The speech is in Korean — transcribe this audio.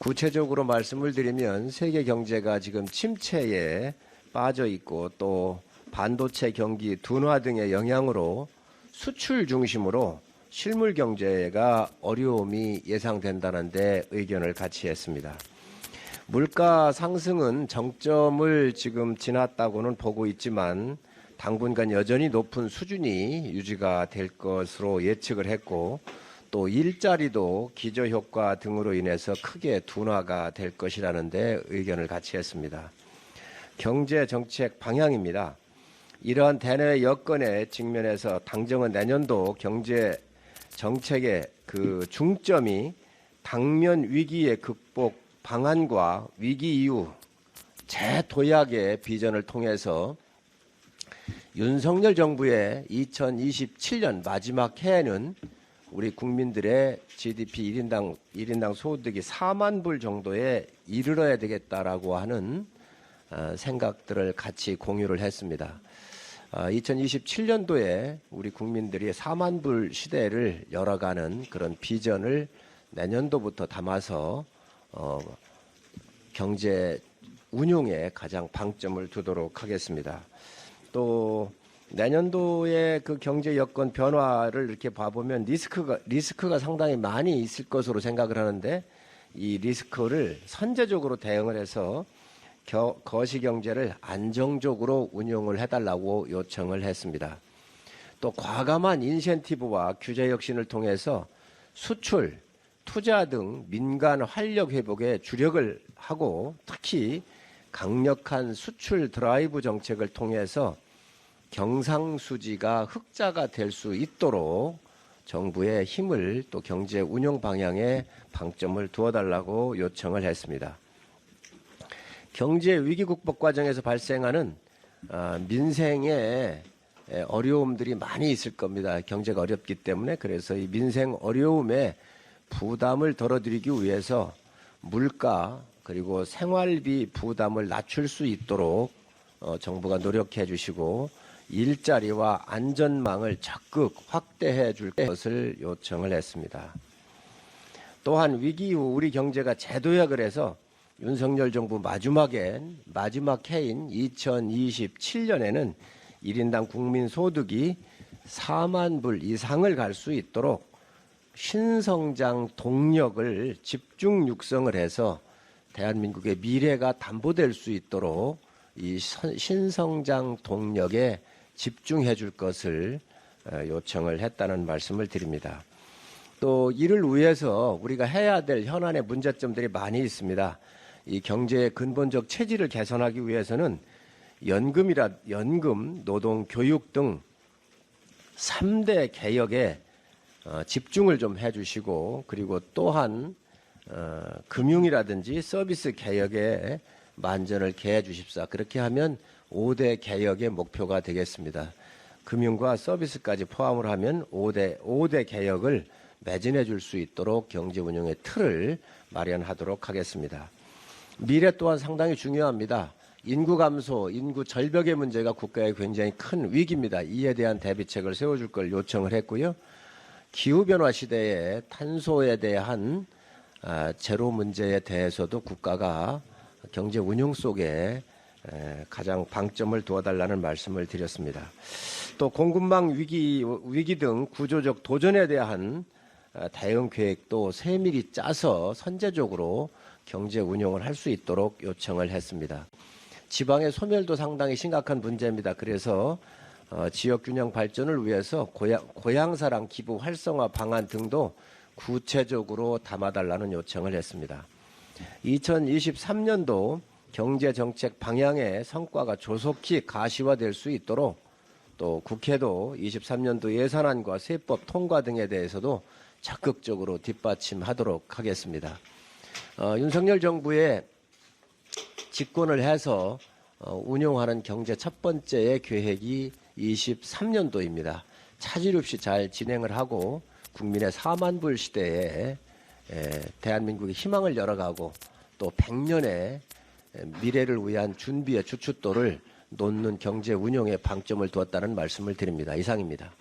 구체적으로 말씀을 드리면 세계 경제가 지금 침체에 빠져 있고 또 반도체 경기 둔화 등의 영향으로 수출 중심으로 실물 경제가 어려움이 예상된다는 데 의견을 같이 했습니다. 물가 상승은 정점을 지금 지났다고는 보고 있지만 당분간 여전히 높은 수준이 유지가 될 것으로 예측을 했고 또 일자리도 기저효과 등으로 인해서 크게 둔화가 될 것이라는 데 의견을 같이 했습니다. 경제정책 방향입니다. 이러한 대내 여건에 직면해서 당정은 내년도 경제정책의 그 중점이 당면 위기의 극복 방안과 위기 이후 재도약의 비전을 통해서 윤석열 정부의 2027년 마지막 해에는 우리 국민들의 GDP 1인당 소득이 4만 불 정도에 이르러야 되겠다라고 하는 생각들을 같이 공유를 했습니다. 2027년도에 우리 국민들이 4만 불 시대를 열어가는 그런 비전을 내년도부터 담아서 경제 운용에 가장 방점을 두도록 하겠습니다. 또 내년도의 그 경제 여건 변화를 이렇게 봐보면 리스크가 상당히 많이 있을 것으로 생각을 하는데 이 리스크를 선제적으로 대응을 해서 거시경제를 안정적으로 운용을 해달라고 요청을 했습니다. 또 과감한 인센티브와 규제 혁신을 통해서 수출, 투자 등 민간 활력 회복에 주력을 하고 특히 강력한 수출 드라이브 정책을 통해서 경상수지가 흑자가 될 수 있도록 정부의 힘을 또 경제 운용 방향에 방점을 두어달라고 요청을 했습니다. 경제 위기 극복 과정에서 발생하는 민생의 어려움들이 많이 있을 겁니다. 경제가 어렵기 때문에. 그래서 이 민생 어려움에 부담을 덜어드리기 위해서 물가 그리고 생활비 부담을 낮출 수 있도록 정부가 노력해 주시고 일자리와 안전망을 적극 확대해 줄 것을 요청을 했습니다. 또한 위기 이후 우리 경제가 재도약을 해서 윤석열 정부 마지막 해인 2027년에는 1인당 국민소득이 4만 불 이상을 갈 수 있도록 신성장 동력을 집중 육성을 해서 대한민국의 미래가 담보될 수 있도록 이 신성장 동력에 집중해 줄 것을 요청을 했다는 말씀을 드립니다. 또 이를 위해서 우리가 해야 될 현안의 문제점들이 많이 있습니다. 이 경제의 근본적 체질을 개선하기 위해서는 연금, 노동, 교육 등 3대 개혁에 집중을 좀 해주시고 그리고 또한 금융이라든지 서비스 개혁에 만전을 기해 주십사. 그렇게 하면 5대 개혁의 목표가 되겠습니다. 금융과 서비스까지 포함을 하면 5대 개혁을 매진해 줄 수 있도록 경제 운영의 틀을 마련하도록 하겠습니다. 미래 또한 상당히 중요합니다. 인구 감소, 인구 절벽의 문제가 국가의 굉장히 큰 위기입니다. 이에 대한 대비책을 세워줄 걸 요청을 했고요. 기후변화 시대에 탄소에 대한 제로 문제에 대해서도 국가가 경제 운용 속에 가장 방점을 두어달라는 말씀을 드렸습니다. 또 공급망 위기 등 구조적 도전에 대한 대응 계획도 세밀히 짜서 선제적으로 경제 운용을 할 수 있도록 요청을 했습니다. 지방의 소멸도 상당히 심각한 문제입니다. 그래서 지역균형 발전을 위해서 고향사랑 기부 활성화 방안 등도 구체적으로 담아달라는 요청을 했습니다. 2023년도 경제정책 방향의 성과가 조속히 가시화될 수 있도록 또 국회도 23년도 예산안과 세법 통과 등에 대해서도 적극적으로 뒷받침하도록 하겠습니다. 윤석열 정부의 집권을 해서 운용하는 경제 첫 번째의 계획이 23년도입니다. 차질 없이 잘 진행을 하고 국민의 4만 불 시대에 대한민국의 희망을 열어가고 또 100년의 미래를 위한 준비의 주춧돌을 놓는 경제 운용에 방점을 두었다는 말씀을 드립니다. 이상입니다.